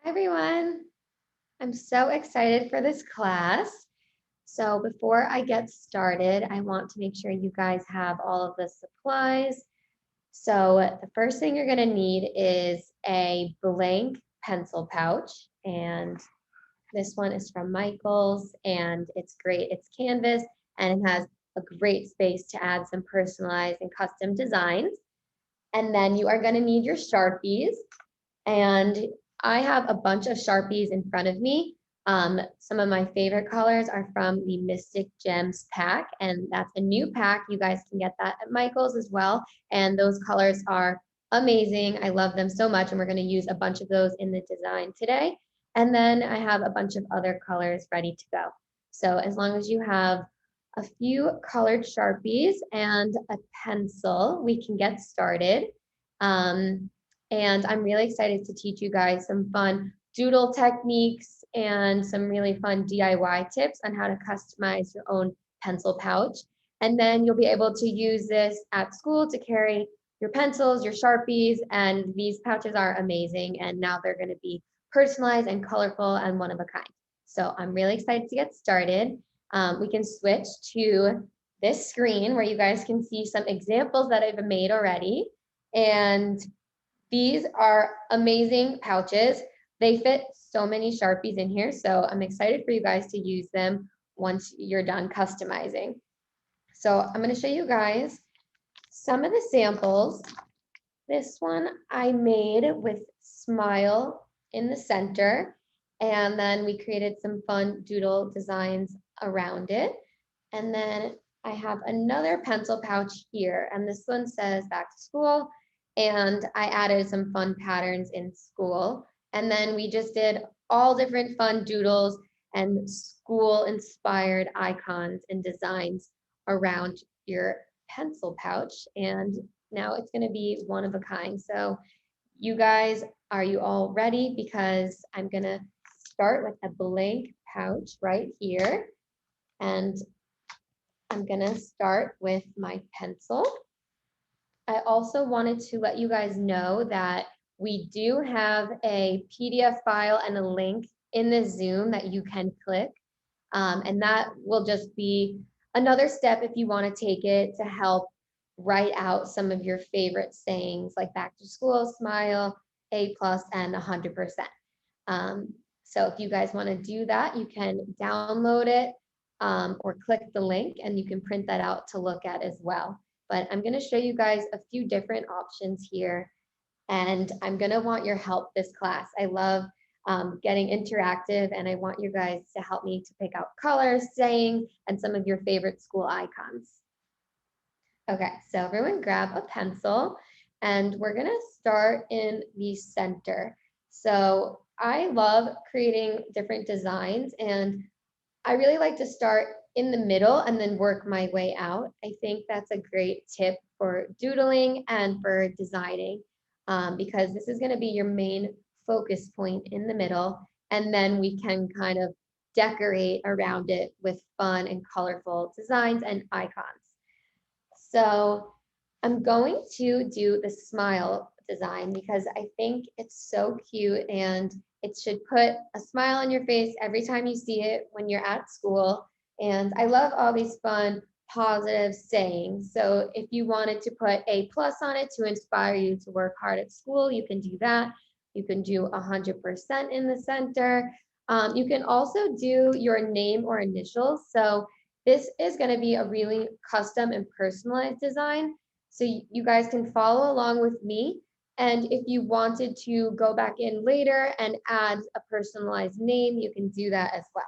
Hi everyone. I'm so excited for this class. So before I get started, I want to make sure you guys have all of the supplies. So the first thing you're going to need is a blank pencil pouch. And this one is from Michael's and it's great. It's canvas and it has a great space to add some personalized and custom designs. And then you are going to need your Sharpies. And I have a bunch of Sharpies in front of me. Some of my favorite colors are from the Mystic Gems pack, and that's a new pack. You guys can get that at Michael's as well. And those colors are amazing. I love them so much, and we're going to use a bunch of those in the design today. And then I have a bunch of other colors ready to go. So as long as you have a few colored Sharpies and a pencil, we can get started. And I'm really excited to teach you guys some fun doodle techniques and some really fun DIY tips on how to customize your own pencil pouch. And then you'll be able to use this at school to carry your pencils, your Sharpies, and these pouches are amazing. And now they're going to be personalized and colorful and one of a kind. So I'm really excited to get started. We can switch to this screen where you guys can see some examples that I've made already. And these are amazing pouches. They fit so many Sharpies in here, so I'm excited for you guys to use them once you're done customizing. So I'm going to show you guys some of the samples. This one I made with Smile in the center, and then we created some fun doodle designs around it. And then I have another pencil pouch here, and this one says back to school, and I added some fun patterns in school. And then we just did all different fun doodles and school-inspired icons and designs around your pencil pouch. And now it's going to be one of a kind. So you guys, are you all ready? Because I'm going to start with a blank pouch right here. And I'm going to start with my pencil. I also wanted to let you guys know that we do have a PDF file and a link in the Zoom that you can click. And that will just be another step if you want to take it to help write out some of your favorite sayings like back to school, smile, A+, and 100%. So if you guys want to do that, you can download it or click the link and you can print that out to look at as well. But I'm going to show you guys a few different options here. And I'm going to want your help this class. I love getting interactive and I want you guys to help me to pick out colors, sayings, and some of your favorite school icons. Okay, so everyone grab a pencil and we're going to start in the center. So I love creating different designs and I really like to start in the middle and then work my way out. I think that's a great tip for doodling and for designing because this is going to be your main focus point in the middle. And then we can kind of decorate around it with fun and colorful designs and icons. So I'm going to do the smile design because I think it's so cute and it should put a smile on your face every time you see it when you're at school. And I love all these fun, positive sayings. So if you wanted to put A+ on it to inspire you to work hard at school, you can do that. You can do 100% in the center. You can also do your name or initials. So this is going to be a really custom and personalized design. So you guys can follow along with me. And if you wanted to go back in later and add a personalized name, you can do that as well.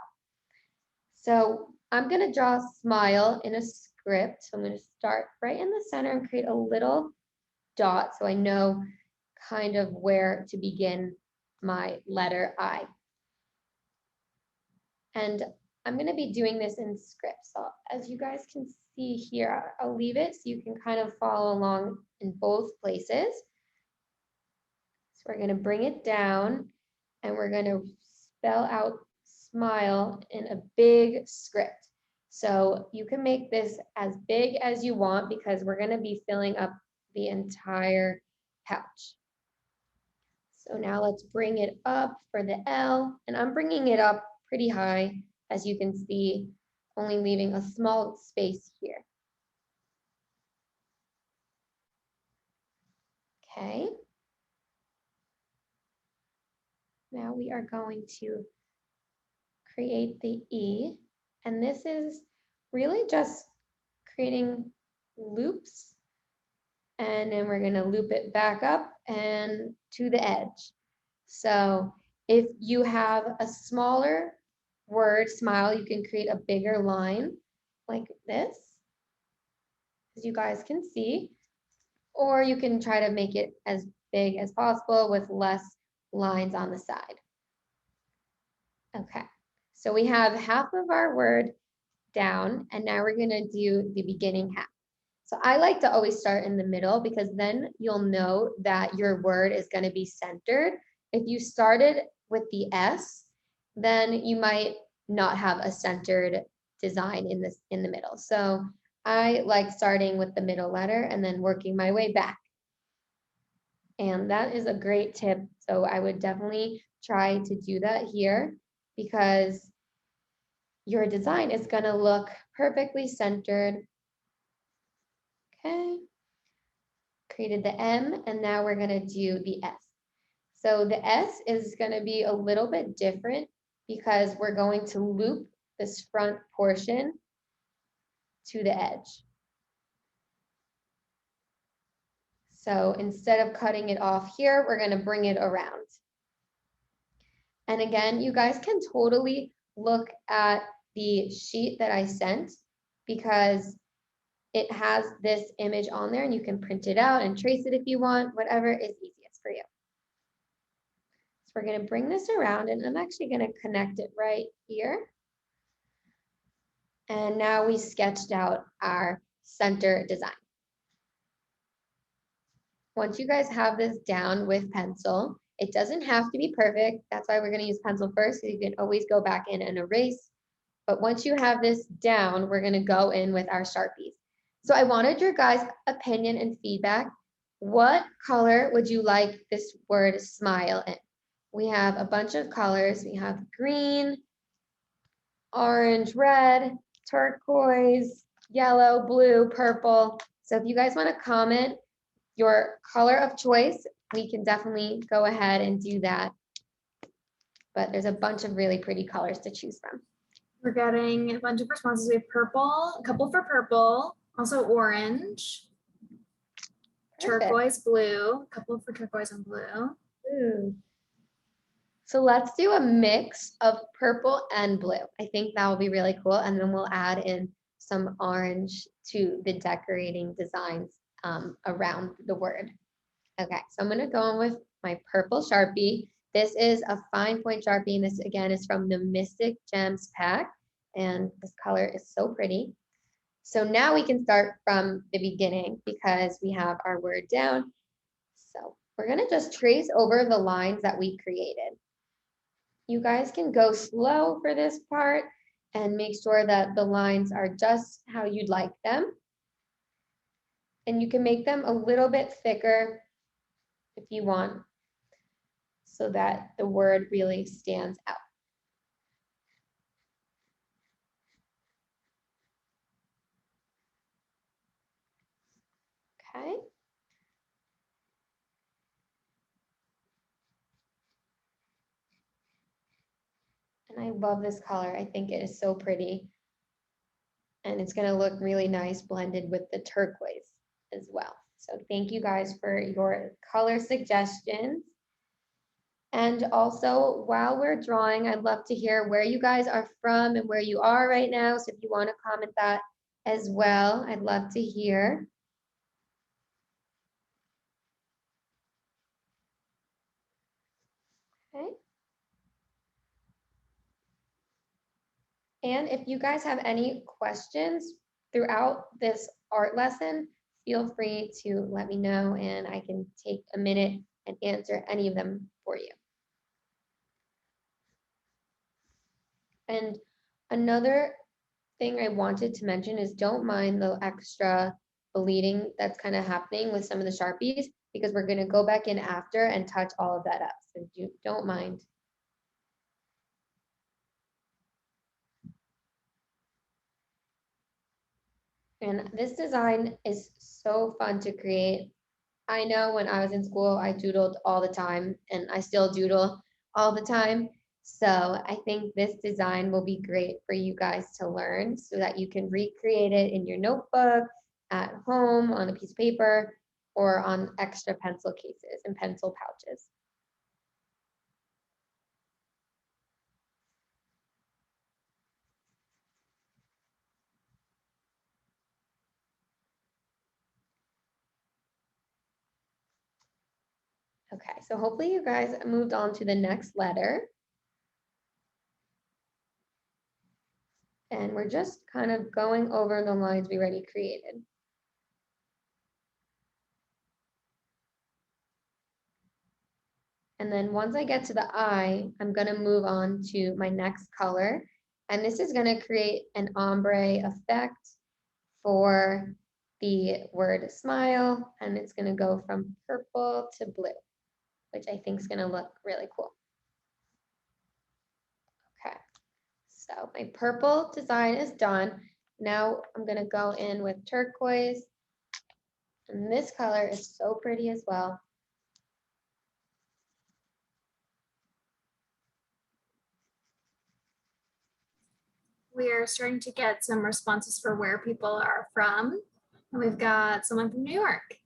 So I'm going to draw a smile in a script. So I'm going to start right in the center and create a little dot so I know kind of where to begin my letter I. And I'm going to be doing this in script. So as you guys can see here, I'll leave it so you can kind of follow along in both places. So we're going to bring it down and we're going to spell out smile in a big script. So you can make this as big as you want because we're going to be filling up the entire pouch. So now let's bring it up for the L, and I'm bringing it up pretty high, as you can see, only leaving a small space here. Okay. Now we are going to create the E, and this is really just creating loops, and then we're going to loop it back up and to the edge. So if you have a smaller word, smile, you can create a bigger line like this, as you guys can see, or you can try to make it as big as possible with less lines on the side. Okay, so we have half of our word down, and now we're going to do the beginning half. So I like to always start in the middle because then you'll know that your word is going to be centered. If you started with the S, then you might not have a centered design in the middle. So I like starting with the middle letter and then working my way back. And that is a great tip. So I would definitely try to do that here because your design is going to look perfectly centered. Okay. Created the M, and now we're going to do the S. So the S is going to be a little bit different because we're going to loop this front portion to the edge. So instead of cutting it off here, we're going to bring it around. And again, you guys can totally look at the sheet that I sent because it has this image on there and you can print it out and trace it if you want, whatever is easiest for you. So we're going to bring this around and I'm actually going to connect it right here. And now we sketched out our center design. Once you guys have this down with pencil, it doesn't have to be perfect. That's why we're going to use pencil first, so you can always go back in and erase. But once you have this down, we're going to go in with our Sharpies. So I wanted your guys' opinion and feedback. What color would you like this word smile in? We have a bunch of colors. We have green, orange, red, turquoise, yellow, blue, purple. So if you guys want to comment your color of choice, we can definitely go ahead and do that. But there's a bunch of really pretty colors to choose from. We're getting a bunch of responses. We have purple, a couple for purple, also orange, Perfect. turquoise, blue, a couple for turquoise and blue. Ooh. So let's do a mix of purple and blue. I think that will be really cool. And then we'll add in some orange to the decorating designs around the word. Okay, so I'm gonna go in with my purple Sharpie. This is a fine point Sharpie, and this again is from the Mystic Gems pack. And this color is so pretty. So now we can start from the beginning because we have our word down. So we're gonna just trace over the lines that we created. You guys can go slow for this part and make sure that the lines are just how you'd like them. And you can make them a little bit thicker if you want, so that the word really stands out. Okay. And I love this color. I think it is so pretty. And it's going to look really nice blended with the turquoise as well. So thank you guys for your color suggestions. And also, while we're drawing, I'd love to hear where you guys are from and where you are right now. So if you want to comment that as well, I'd love to hear. Okay. And if you guys have any questions throughout this art lesson, feel free to let me know and I can take a minute and answer any of them for you. And another thing I wanted to mention is don't mind the extra bleeding that's kind of happening with some of the Sharpies. because we're going to go back in after and touch all of that up. So don't mind. And this design is so fun to create. I know when I was in school, I doodled all the time, and I still doodle all the time. So I think this design will be great for you guys to learn so that you can recreate it in your notebook, at home, on a piece of paper, or on extra pencil cases and pencil pouches. Okay, so hopefully you guys moved on to the next letter. And we're just kind of going over the lines we already created. And then once I get to the eye, I'm gonna move on to my next color. And this is gonna create an ombre effect for the word smile. And it's gonna go from purple to blue, which I think is gonna look really cool. Okay, so my purple design is done. Now I'm gonna go in with turquoise. And this color is so pretty as well. We are starting to get some responses for where people are from. And we've got someone from New York.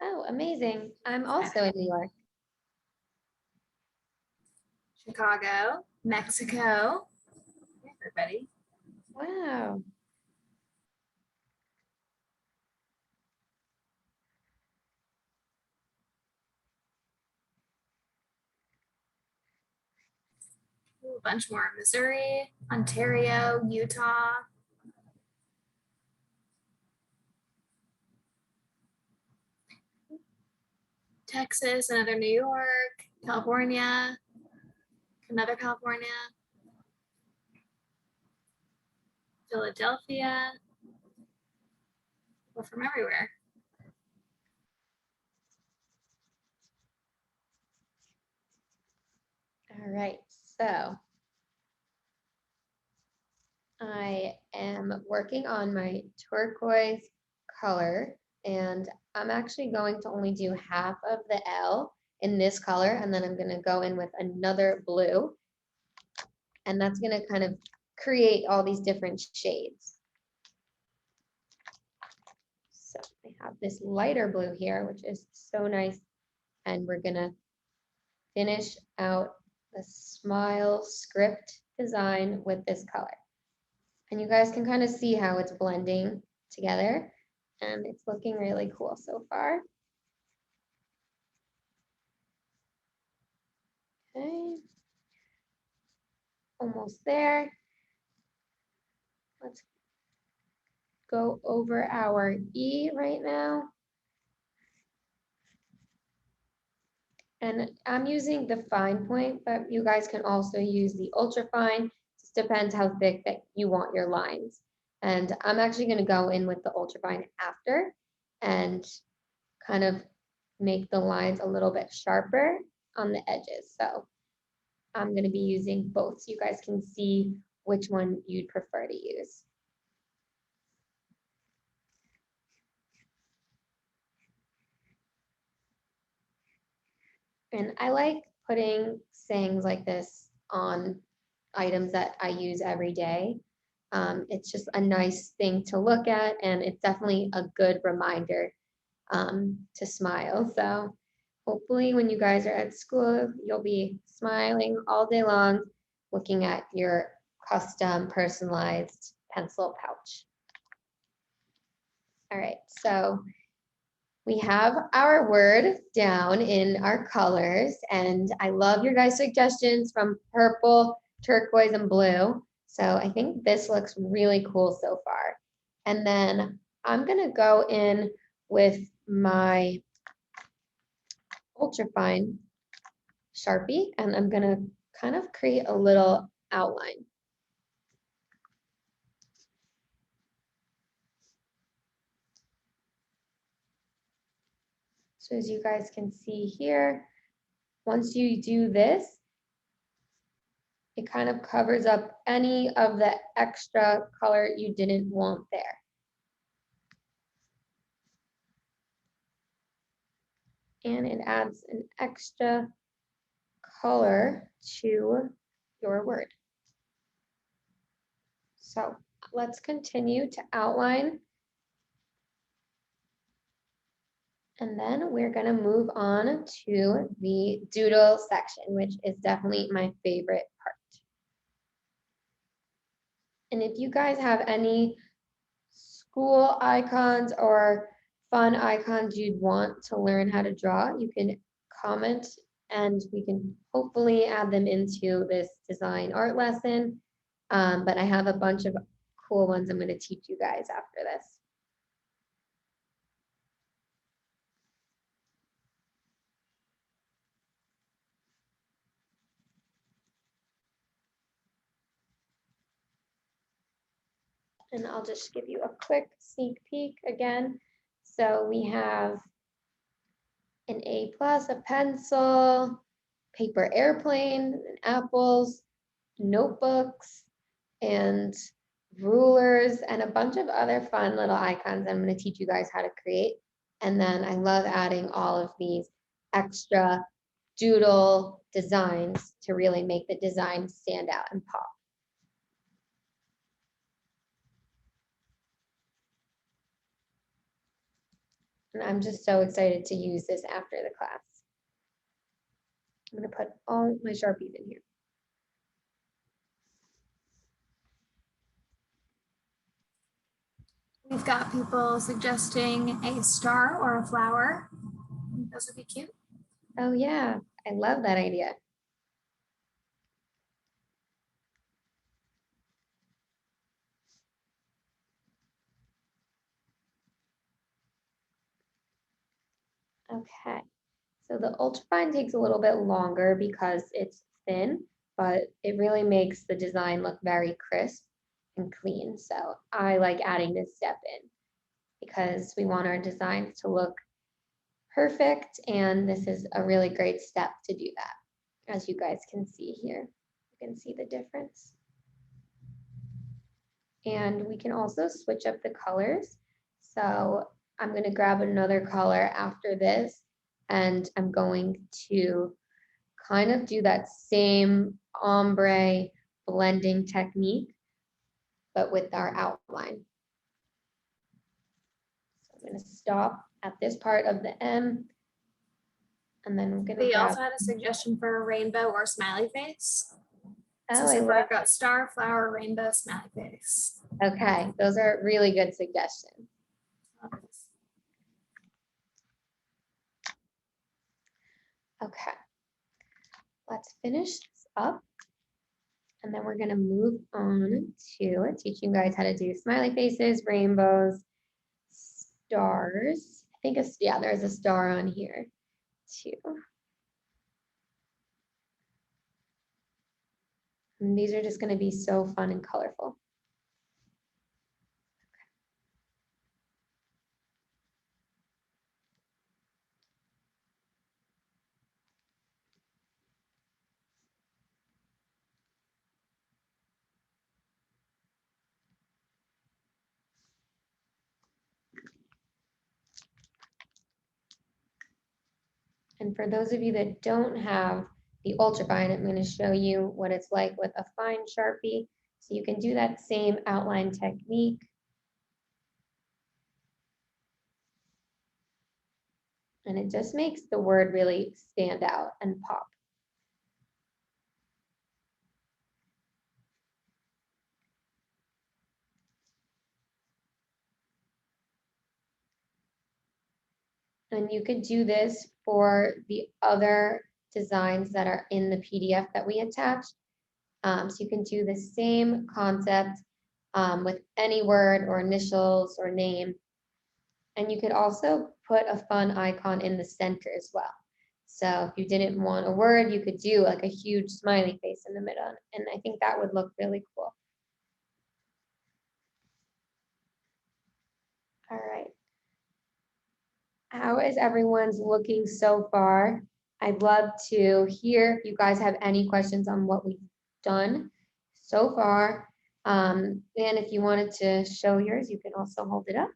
Oh, amazing. I'm also in New York. Chicago, Mexico. Hey, everybody. Wow. Ooh, a bunch more. Missouri, Ontario, Utah. Texas, another New York, California, another California, Philadelphia. We're from everywhere. All right. So I am working on my turquoise color, and I'm actually going to only do half of the L in this color, and then I'm going to go in with another blue, and that's going to kind of create all these different shades. So I have this lighter blue here, which is so nice, and we're going to finish out the smile script design with this color. And you guys can kind of see how it's blending together, and it's looking really cool so far. Okay, almost there. Let's go over our E right now. And I'm using the fine point, but you guys can also use the ultra fine. Just depends how thick that you want your lines. And I'm actually going to go in with the ultra fine after and kind of make the lines a little bit sharper on the edges. So I'm going to be using both so you guys can see which one you'd prefer to use. And I like putting sayings like this on items that I use every day. It's just a nice thing to look at, and it's definitely a good reminder to smile. So hopefully when you guys are at school, you'll be smiling all day long, looking at your custom personalized pencil pouch. All right, so we have our word down in our colors, and I love your guys' suggestions from purple, turquoise, and blue. So I think this looks really cool so far. And then I'm gonna go in with my ultrafine Sharpie, and I'm gonna kind of create a little outline. So as you guys can see here, once you do this, it kind of covers up any of the extra color you didn't want there. And it adds an extra color to your word. So let's continue to outline. And then we're going to move on to the doodle section, which is definitely my favorite part. And if you guys have any school icons or fun icons you'd want to learn how to draw, you can comment and we can hopefully add them into this design art lesson. But I have a bunch of cool ones I'm going to teach you guys after this. And I'll just give you a quick sneak peek again. So we have an A+, a pencil, paper airplane, apples, notebooks, and rulers, and a bunch of other fun little icons I'm going to teach you guys how to create. And then I love adding all of these extra doodle designs to really make the design stand out and pop. And I'm just so excited to use this after the class. I'm going to put all my Sharpies in here. We've got people suggesting a star or a flower. Those would be cute. Oh yeah, I love that idea. Okay, so the ultrafine takes a little bit longer because it's thin, but it really makes the design look very crisp and clean. So I like adding this step in because we want our designs to look perfect, and this is a really great step to do that. As you guys can see here, you can see the difference. And we can also switch up the colors. So I'm going to grab another color after this, and I'm going to kind of do that same ombre blending technique, but with our outline. So I'm going to stop at this part of the M, and then I'm going to We grab. also had a suggestion for a rainbow or smiley face. Oh, So I love. I've got star, flower, rainbow, smiley face. Okay, those are really good suggestions. Okay, let's finish this up. And then we're going to move on to teaching you guys how to do smiley faces, rainbows, stars. I think, yeah, there's a star on here too. And these are just going to be so fun and colorful. And for those of you that don't have the ultrafine, I'm going to show you what it's like with a fine Sharpie. So you can do that same outline technique. And it just makes the word really stand out and pop. And you could do this for the other designs that are in the PDF that we attached. So you can do the same concept with any word or initials or name. And you could also put a fun icon in the center as well. So if you didn't want a word, you could do like a huge smiley face in the middle. And I think that would look really cool. All right. How is everyone's looking so far? I'd love to hear if you guys have any questions on what we've done so far. And if you wanted to show yours, you can also hold it up.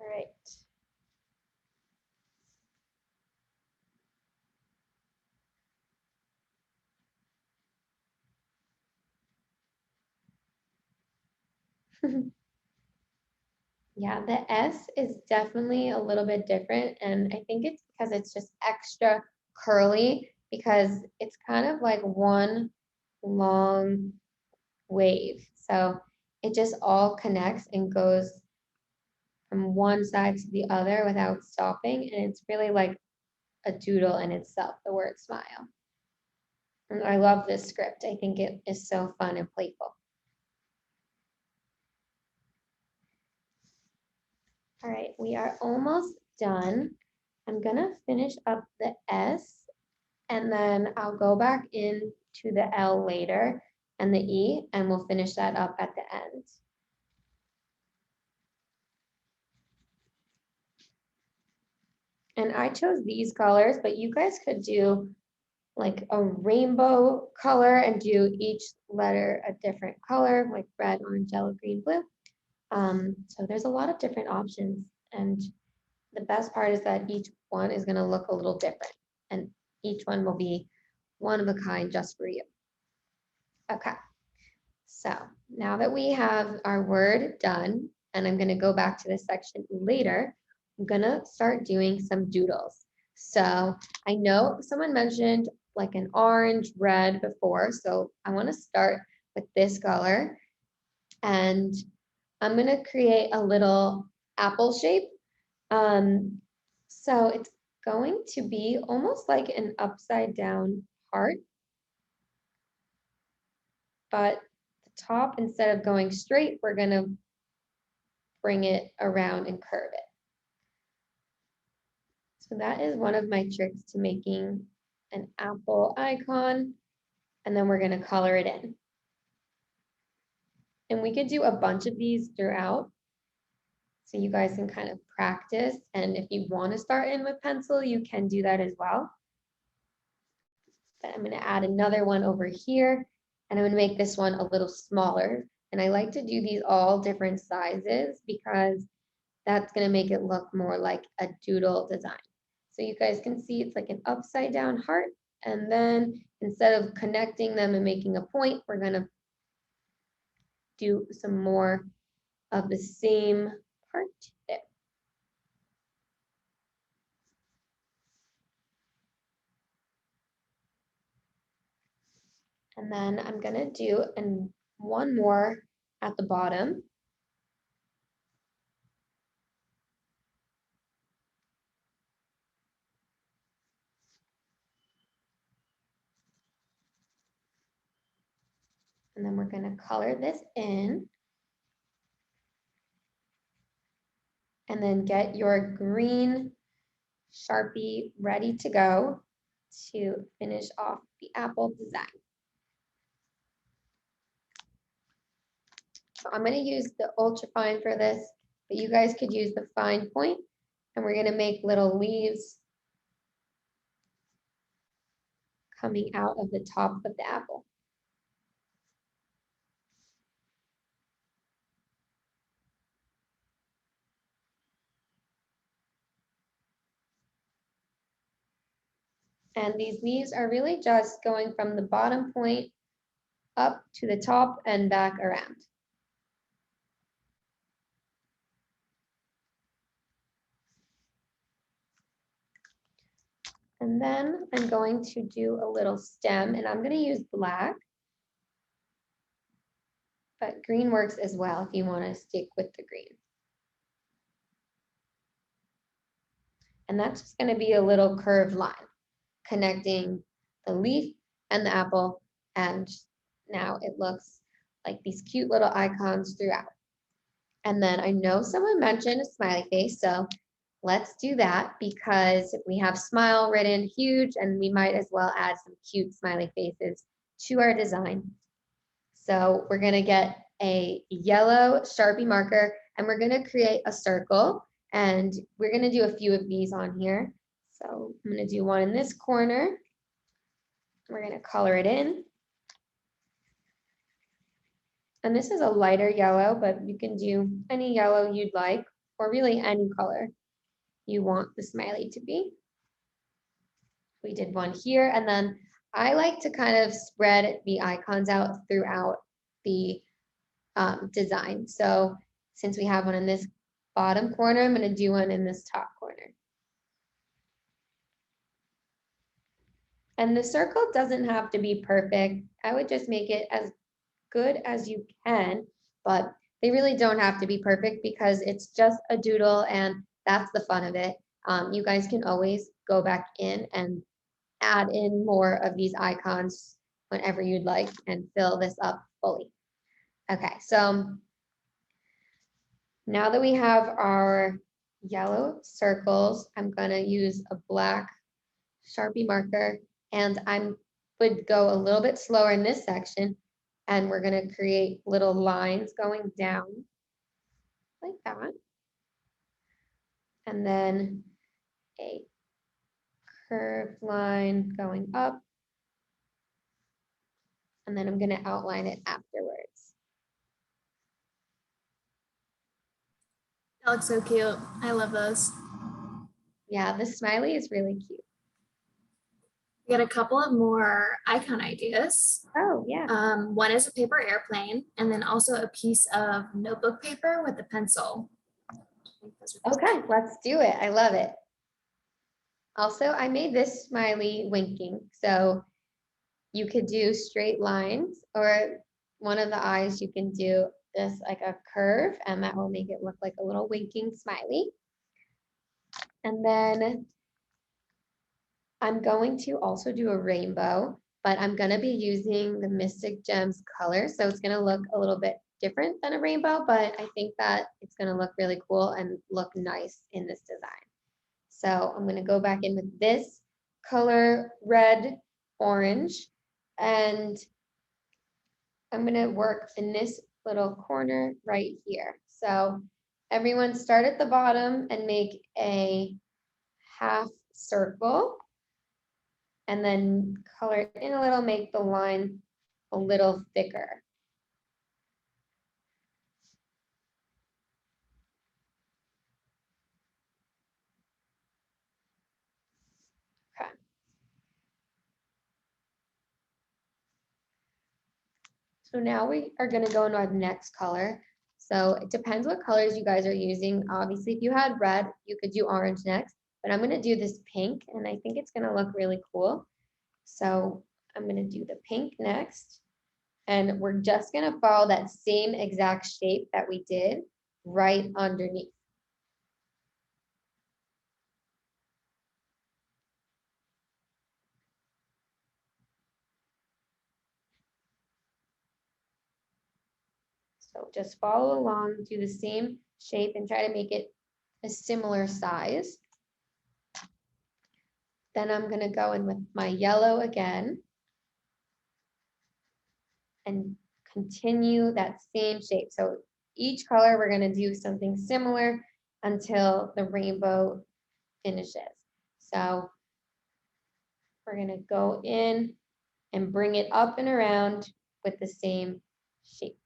All right. Yeah, the S is definitely a little bit different, and I think it's because it's just extra curly because it's kind of like one long wave. So it just all connects and goes from one side to the other without stopping, and it's really like a doodle in itself, the word smile. And I love this script. I think it is so fun and playful. All right, we are almost done. I'm gonna finish up the S and then I'll go back into the L later and the E and we'll finish that up at the end. And I chose these colors, but you guys could do like a rainbow color and do each letter a different color, like red, orange, yellow, green, blue. So there's a lot of different options. And the best part is that each one is going to look a little different. And each one will be one of a kind just for you. Okay. So now that we have our word done, and I'm going to go back to this section later, I'm going to start doing some doodles. So I know someone mentioned like an orange, red before, so I want to start with this color. And I'm going to create a little apple shape. So it's going to be almost like an upside down heart, but the top, instead of going straight, we're going to bring it around and curve it. So that is one of my tricks to making an apple icon, and then we're going to color it in. And we could do a bunch of these throughout, so you guys can kind of practice. And if you want to start in with pencil, you can do that as well. But I'm going to add another one over here, and I'm going to make this one a little smaller. And I like to do these all different sizes because that's going to make it look more like a doodle design. So you guys can see it's like an upside down heart. And then instead of connecting them and making a point, we're going to do some more of the same part there. And then I'm going to do one more at the bottom. And then we're going to color this in. And then get your green Sharpie ready to go to finish off the apple design. So I'm going to use the ultra fine for this, but you guys could use the fine point, and we're going to make little leaves coming out of the top of the apple. And these leaves are really just going from the bottom point up to the top and back around. And then I'm going to do a little stem, and I'm going to use black, but green works as well if you want to stick with the green. And that's just going to be a little curved line connecting the leaf and the apple and now it looks like these cute little icons throughout. And then I know someone mentioned a smiley face, so let's do that because we have smile written huge and we might as well add some cute smiley faces to our design. So we're gonna get a yellow Sharpie marker and we're gonna create a circle, and we're gonna do a few of these on here. So I'm gonna do one in this corner. We're gonna color it in. And this is a lighter yellow, but you can do any yellow you'd like, or really any color you want the smiley to be. We did one here, and then I like to kind of spread the icons out throughout the design. So since we have one in this bottom corner, I'm going to do one in this top corner. And the circle doesn't have to be perfect. I would just make it as good as you can, but they really don't have to be perfect because it's just a doodle and that's the fun of it. You guys can always go back in and add in more of these icons whenever you'd like and fill this up fully. Okay, so now that we have our yellow circles, I'm gonna use a black Sharpie marker and I would go a little bit slower in this section and we're gonna create little lines going down like that. And then a curved line going up. And then I'm gonna outline it afterwards. That looks so cute. I love those. Yeah, the smiley is really cute. We got a couple of more icon ideas. Oh, yeah. One is a paper airplane, and then also a piece of notebook paper with a pencil. Okay, let's do it. I love it. Also, I made this smiley winking. So you could do straight lines, or one of the eyes you can do this like a curve, and that will make it look like a little winking smiley. And then I'm going to also do a rainbow, but I'm gonna be using the Mystic Gems color. So it's gonna look a little bit different than a rainbow, but I think that it's gonna look really cool and look nice in this design. So I'm gonna go back in with this color, red, orange, and I'm gonna work in this little corner right here. So everyone start at the bottom and make a half circle and then color it in a little, make the line a little thicker. Okay. So now we are gonna go into our next color. So it depends what colors you guys are using. Obviously, if you had red, you could do orange next, but I'm gonna do this pink and I think it's gonna look really cool. So I'm gonna do the pink next. And we're just gonna follow that same exact shape that we did right underneath. So just follow along, do the same shape and try to make it a similar size. Then I'm gonna go in with my yellow again and continue that same shape. So each color, we're gonna do something similar until the rainbow finishes. So we're gonna go in and bring it up and around with the same shape.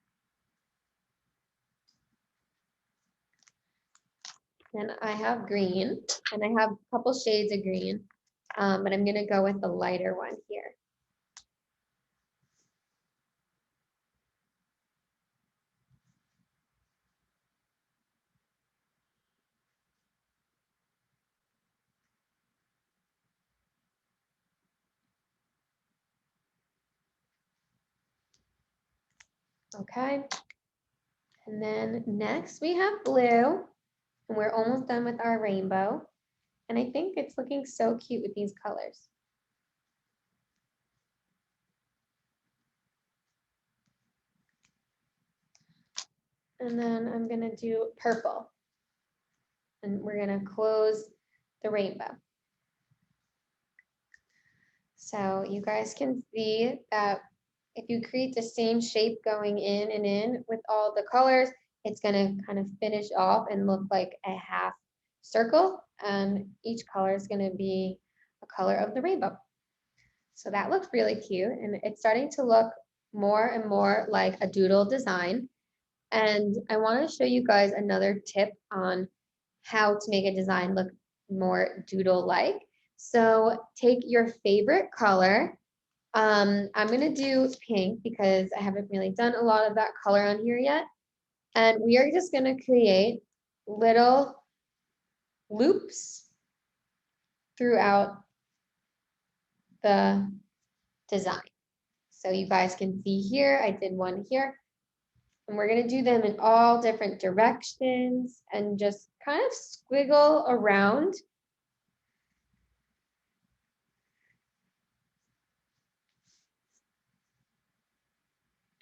Then I have green, and I have a couple shades of green, but I'm gonna go with the lighter one here. Okay. And then next we have blue, and we're almost done with our rainbow. And I think it's looking so cute with these colors. And then I'm gonna do purple. And we're gonna close the rainbow. So you guys can see that if you create the same shape going in and in with all the colors, it's gonna kind of finish off and look like a half circle, and each color is gonna be a color of the rainbow. So that looks really cute, and it's starting to look more and more like a doodle design. And I want to show you guys another tip on how to make a design look more doodle-like. So take your favorite color. I'm going to do pink because I haven't really done a lot of that color on here yet. And we are just going to create little loops throughout the design. So you guys can see here, I did one here. And we're going to do them in all different directions and just kind of squiggle around.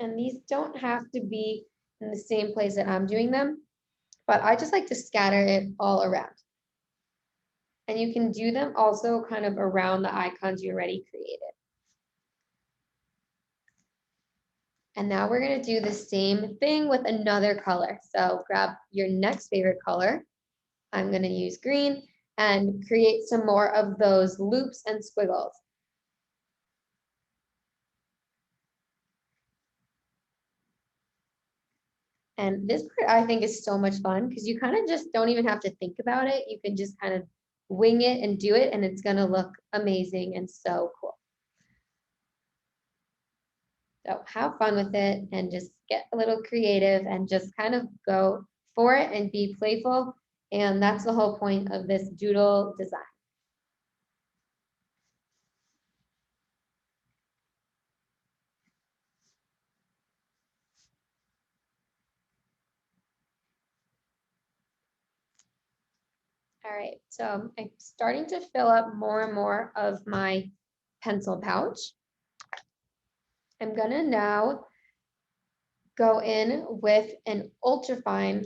And these don't have to be in the same place that I'm doing them, but I just like to scatter it all around. And you can do them also kind of around the icons you already created. And now we're going to do the same thing with another color. So grab your next favorite color. I'm going to use green and create some more of those loops and squiggles. And this part I think is so much fun because you kind of just don't even have to think about it. You can just kind of wing it and do it, and it's going to look amazing and so cool. So have fun with it and just get a little creative and just kind of go for it and be playful. And that's the whole point of this doodle design. All right, so I'm starting to fill up more and more of my pencil pouch. I'm gonna now go in with an ultrafine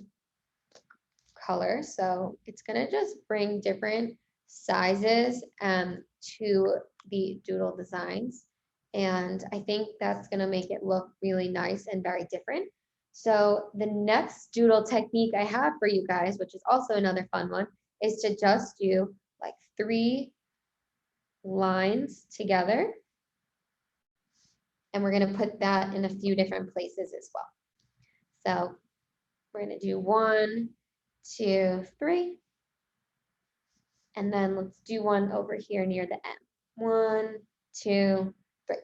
color. So it's gonna just bring different sizes to the doodle designs. And I think that's gonna make it look really nice and very different. So the next doodle technique I have for you guys, which is also another fun one, is to just do like 3 lines together. And we're gonna put that in a few different places as well. So we're gonna do 1, 2, 3. And then let's do one over here near the end. 1, 2, 3.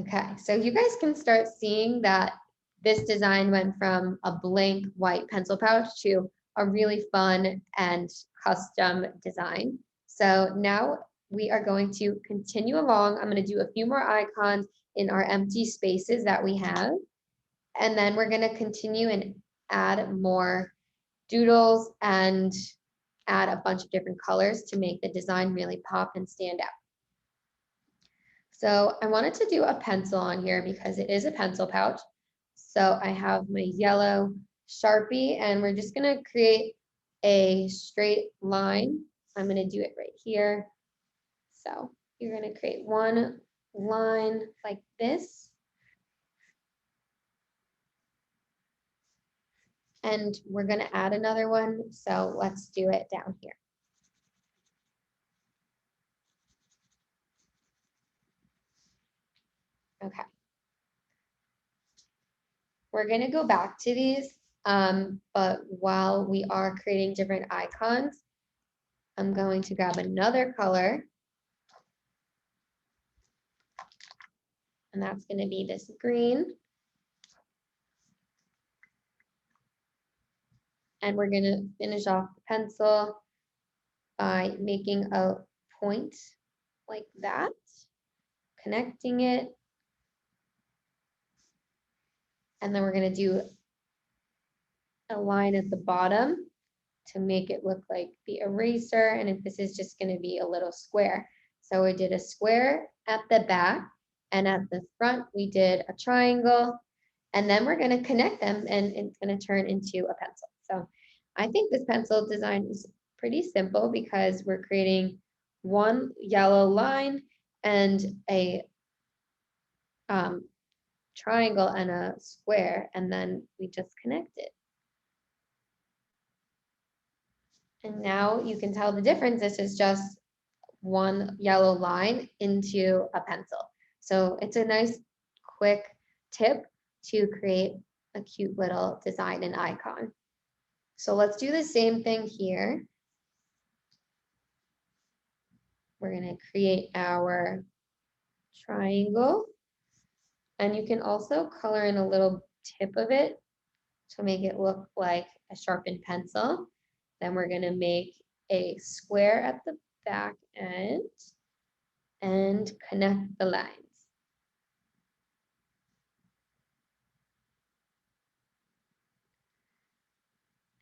Okay, so you guys can start seeing that this design went from a blank white pencil pouch to a really fun and custom design. So now we are going to continue along. I'm going to do a few more icons in our empty spaces that we have. And then we're going to continue and add more doodles and add a bunch of different colors to make the design really pop and stand out. So I wanted to do a pencil on here because it is a pencil pouch. So I have my yellow Sharpie and we're just gonna create a straight line. I'm gonna do it right here. So you're gonna create one line like this. And we're gonna add another one. So let's do it down here. Okay. We're going to go back to these, but while we are creating different icons, I'm going to grab another color. And that's going to be this green. And we're going to finish off the pencil by making a point like that, connecting it. And then we're going to do a line at the bottom to make it look like the eraser. And this is just going to be a little square. So we did a square at the back, and at the front we did a triangle, And then we're going to connect them and it's going to turn into a pencil. So I think this pencil design is pretty simple because we're creating one yellow line and a triangle and a square, and then we just connect it. And now you can tell the difference. This is just one yellow line into a pencil. So it's a nice quick tip to create a cute little design and icon. So let's do the same thing here. We're going to create our triangle. And you can also color in a little tip of it to make it look like a sharpened pencil. Then we're going to make a square at the back end and connect the lines.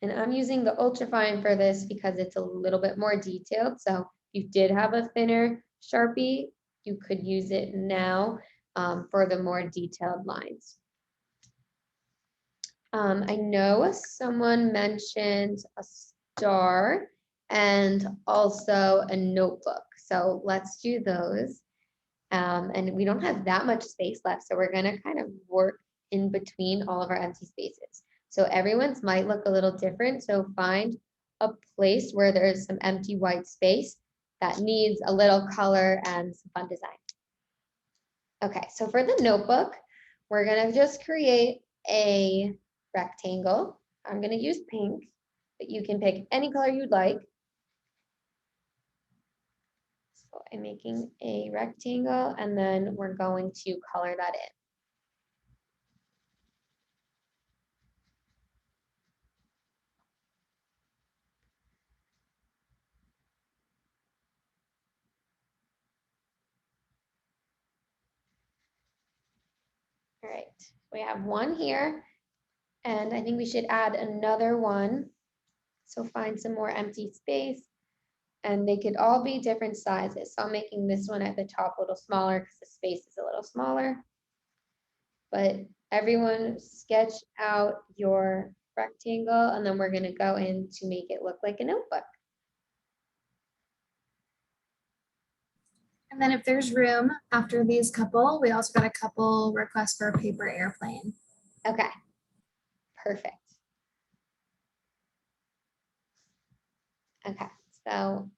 And I'm using the ultrafine for this because it's a little bit more detailed. So if you did have a thinner Sharpie, you could use it now for the more detailed lines. I know someone mentioned a star and also a notebook. So let's do those. And we don't have that much space left, so we're gonna kind of work in between all of our empty spaces. So everyone's might look a little different, so find a place where there's some empty white space that needs a little color and some fun design. Okay, so for the notebook, we're gonna just create a rectangle. I'm gonna use pink, but you can pick any color you'd like. So I'm making a rectangle and then we're going to color that in. All right, we have one here and I think we should add another one. So find some more empty space and they could all be different sizes. So I'm making this one at the top a little smaller because the space is a little smaller. But everyone sketch out your rectangle and then we're gonna go in to make it look like a notebook. And then if there's room after these couple, we also got a couple requests for a paper airplane. Okay, perfect. Okay, so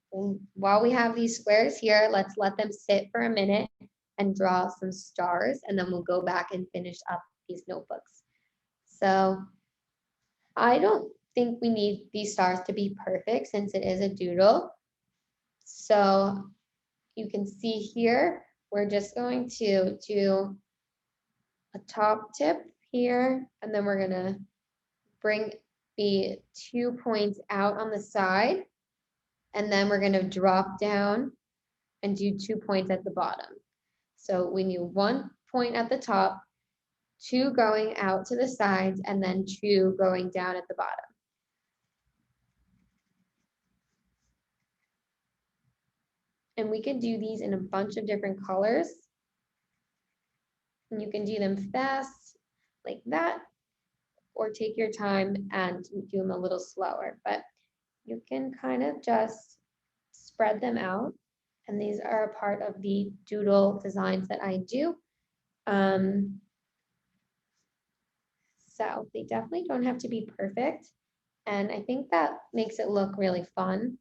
while we have these squares here, let's let them sit for a minute and draw some stars, and then we'll go back and finish up these notebooks. So I don't think we need these stars to be perfect since it is a doodle. So you can see here, we're just going to do a top tip here, and then we're gonna bring the 2 points out on the side, and then we're gonna drop down and do 2 points at the bottom. So we need 1 point at the top, 2 going out to the sides, and then 2 going down at the bottom. And we can do these in a bunch of different colors. And you can do them fast like that, or take your time and do them a little slower. But you can kind of just spread them out. And these are a part of the doodle designs that I do. So they definitely don't have to be perfect. And I think that makes it look really fun.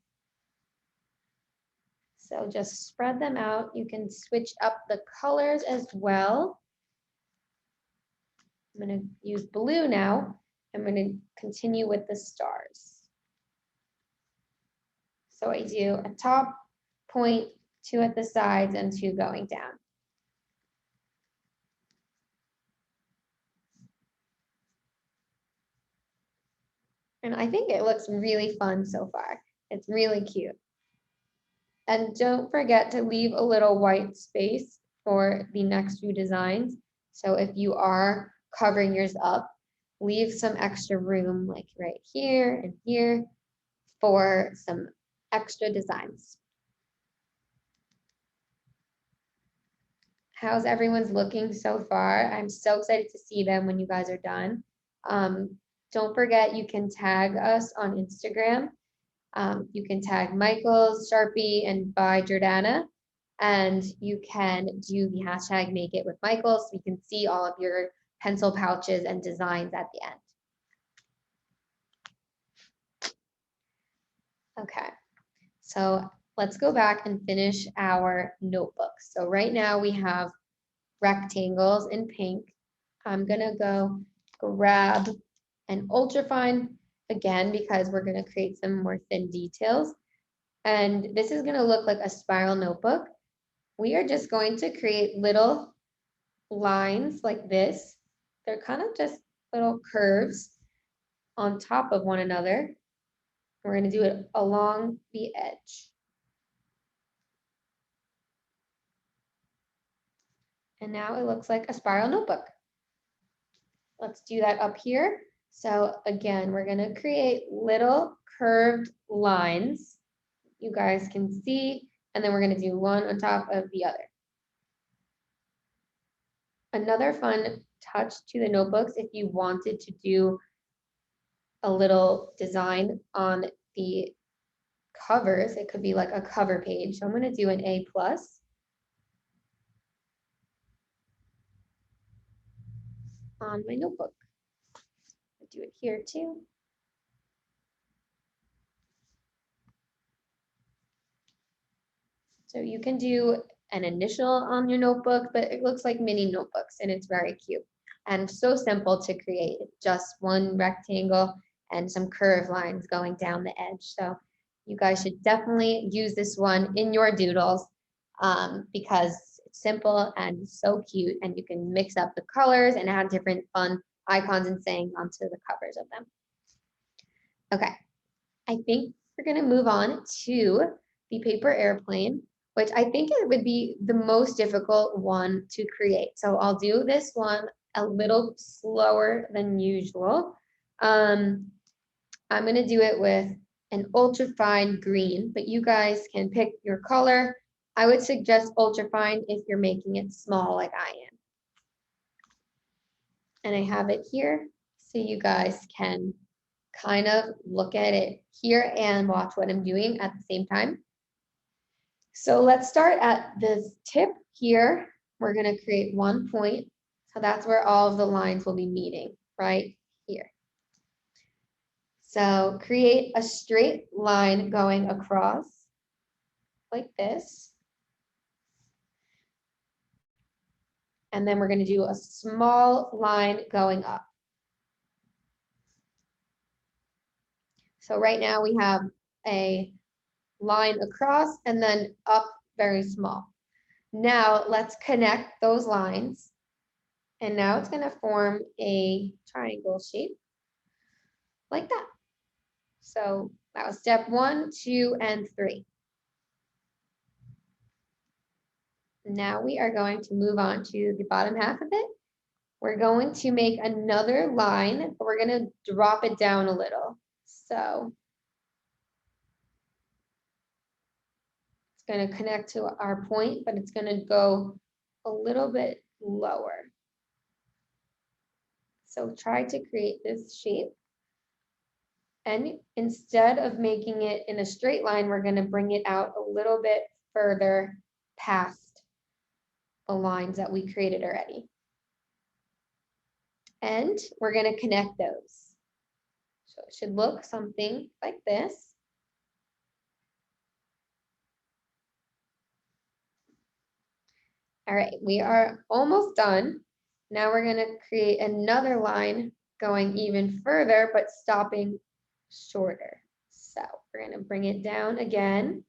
So just spread them out. You can switch up the colors as well. I'm going to use blue now. I'm going to continue with the stars. So I do a top point, 2 at the sides, and 2 going down. And I think it looks really fun so far. It's really cute. And don't forget to leave a little white space for the next few designs. So if you are covering yours up, leave some extra room like right here and here for some extra designs. How's everyone's looking so far? I'm so excited to see them when you guys are done. Don't forget, you can tag us on Instagram. You can tag Michael's Sharpie and by Jordana, and you can do the hashtag Make It with Michael so we can see all of your pencil pouches and designs at the end. Okay, so let's go back and finish our notebooks. So right now we have rectangles in pink. I'm gonna go grab an ultrafine again because we're gonna create some more thin details. And this is gonna look like a spiral notebook. We are just going to create little lines like this. They're kind of just little curves on top of one another. We're gonna do it along the edge. And now it looks like a spiral notebook. Let's do that up here. So again, we're gonna create little curved lines you guys can see, and then we're gonna do one on top of the other. Another fun touch to the notebooks, if you wanted to do a little design on the covers, it could be like a cover page. So I'm gonna do an A+. On my notebook. I'll do it here too. So you can do an initial on your notebook, but it looks like mini notebooks and it's very cute and so simple to create. Just one rectangle and some curved lines going down the edge. So you guys should definitely use this one in your doodles because it's simple and so cute, and you can mix up the colors and add different fun icons and sayings onto the covers of them. Okay, I think we're gonna move on to the paper airplane, which I think it would be the most difficult one to create. So I'll do this one a little slower than usual. I'm gonna do it with an ultra fine green, but you guys can pick your color. I would suggest ultra fine if you're making it small like I am. And I have it here so you guys can kind of look at it here and watch what I'm doing at the same time. So let's start at this tip here. We're gonna create one point. So that's where all of the lines will be meeting, right here. So create a straight line going across like this. And then we're gonna do a small line going up. So right now we have a line across and then up very small. Now let's connect those lines. And now it's gonna form a triangle shape like that. So that was step 1, 2, and 3. Now we are going to move on to the bottom half of it. We're going to make another line, but we're gonna drop it down a little. So it's gonna connect to our point, but it's gonna go a little bit lower. So try to create this shape. And instead of making it in a straight line, we're gonna bring it out a little bit further past the lines that we created already. And we're gonna connect those. So it should look something like this. All right, we are almost done. Now we're gonna create another line going even further, but stopping shorter. So we're gonna bring it down again.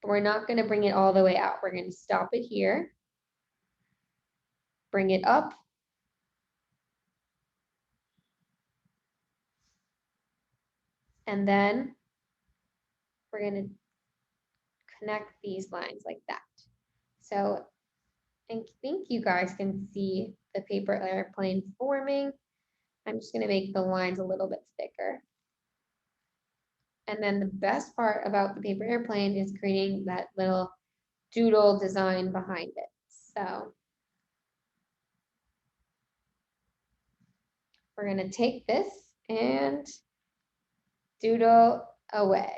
We're not gonna bring it all the way out. We're gonna stop it here, bring it up, and then we're gonna connect these lines like that. So I think you guys can see the paper airplane forming. I'm just gonna make the lines a little bit thicker. And then the best part about the paper airplane is creating that little doodle design behind it. So we're going to take this and doodle away.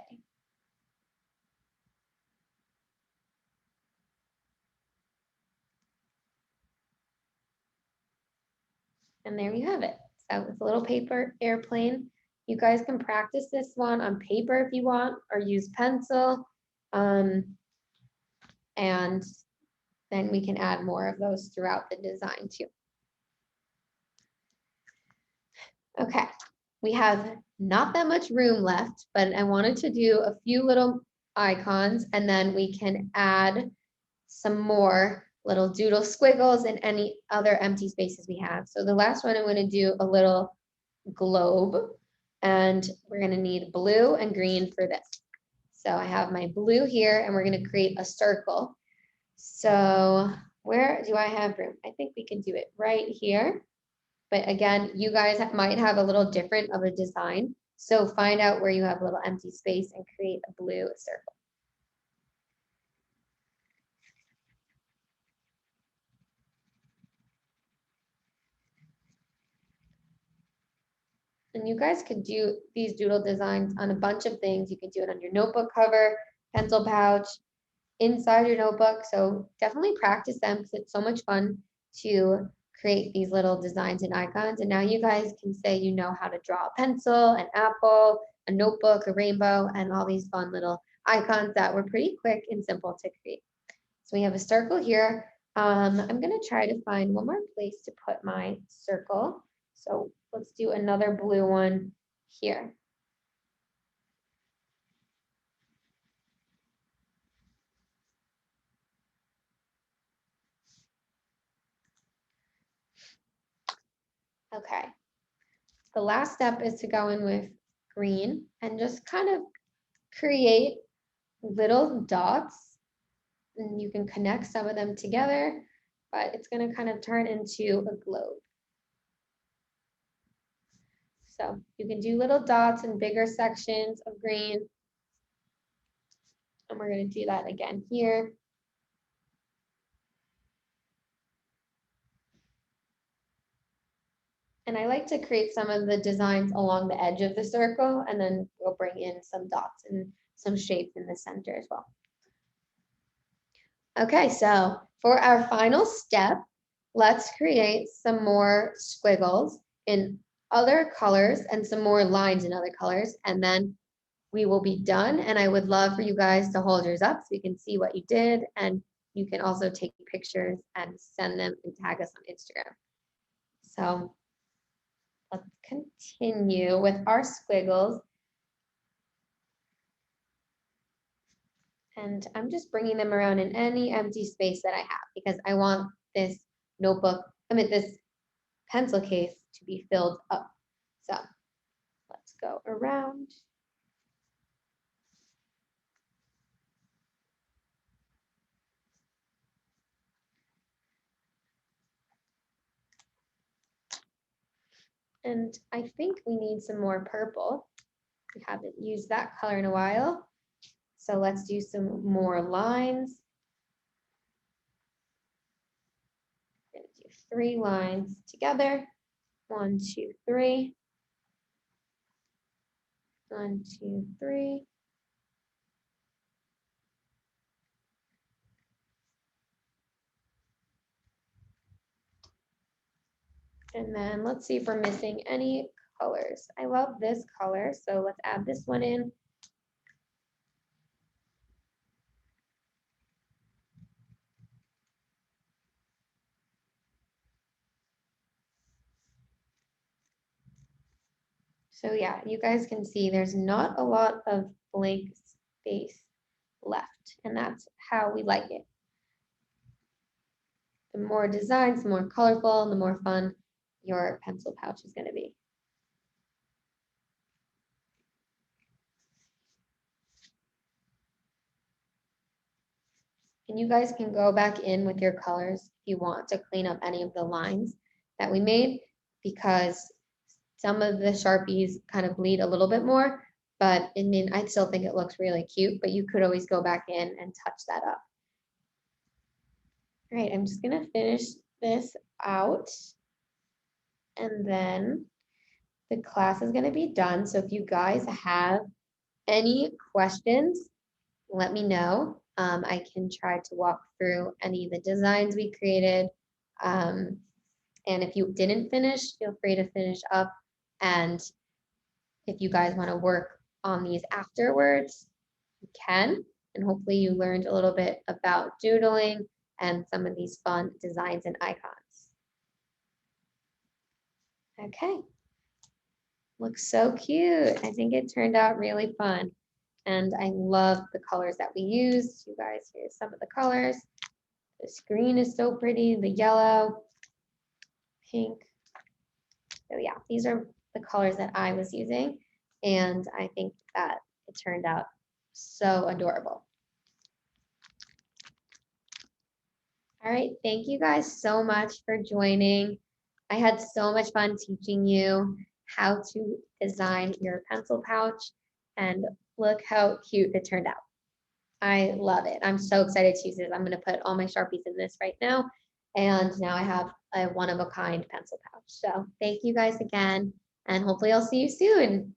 And there you have it. So it's a little paper airplane. You guys can practice this one on paper if you want, or use pencil. And then we can add more of those throughout the design too. Okay, we have not that much room left, but I wanted to do a few little icons, and then we can add some more little doodle squiggles and any other empty spaces we have. So the last one, I'm going to do a little globe, and we're going to need blue and green for this. So I have my blue here, and we're going to create a circle. So where do I have room? I think we can do it right here. But again, you guys might have a little different of a design. So find out where you have a little empty space and create a blue circle. And you guys could do these doodle designs on a bunch of things. You could do it on your notebook cover, pencil pouch, inside your notebook. So definitely practice them because it's so much fun to create these little designs and icons. And now you guys can say you know how to draw a pencil, an apple, a notebook, a rainbow, and all these fun little icons that were pretty quick and simple to create. So we have a circle here. I'm going to try to find one more place to put my circle. So let's do another blue one here. Okay. The last step is to go in with green and just kind of create little dots, and you can connect some of them together, but it's going to kind of turn into a globe. So you can do little dots in bigger sections of green. And we're going to do that again here. And I like to create some of the designs along the edge of the circle, and then we'll bring in some dots and some shapes in the center as well. Okay, so for our final step, let's create some more squiggles in other colors and some more lines in other colors, and then we will be done. And I would love for you guys to hold yours up so we can see what you did, and you can also take pictures and send them and tag us on Instagram. So let's continue with our squiggles. And I'm just bringing them around in any empty space that I have because I want this this pencil case to be filled up. So let's go around. And I think we need some more purple. We haven't used that color in a while. So let's do some more lines. We're gonna do 3 lines together. 1, 2, 3. 1, 2, 3. And then let's see if we're missing any colors. I love this color, so let's add this one in. So yeah, you guys can see there's not a lot of blank space left, and that's how we like it. The more designs, the more colorful, and the more fun your pencil pouch is going to be. And you guys can go back in with your colors if you want to clean up any of the lines that we made, because some of the Sharpies kind of bleed a little bit more, but I still think it looks really cute, but you could always go back in and touch that up. All right, I'm just gonna finish this out. And then the class is gonna be done. So if you guys have any questions, let me know. I can try to walk through any of the designs we created. And if you didn't finish, feel free to finish up. And if you guys want to work on these afterwards, you can. And hopefully you learned a little bit about doodling and some of these fun designs and icons. Okay, looks so cute. I think it turned out really fun. And I love the colors that we used. You guys, here's some of the colors. This green is so pretty, the yellow, pink. So yeah, these are the colors that I was using. And I think that it turned out so adorable. All right, thank you guys so much for joining. I had so much fun teaching you how to design your pencil pouch, and look how cute it turned out. I love it. I'm so excited to use this. I'm going to put all my Sharpies in this right now, and now I have a one-of-a-kind pencil pouch. So thank you guys again, and hopefully I'll see you soon.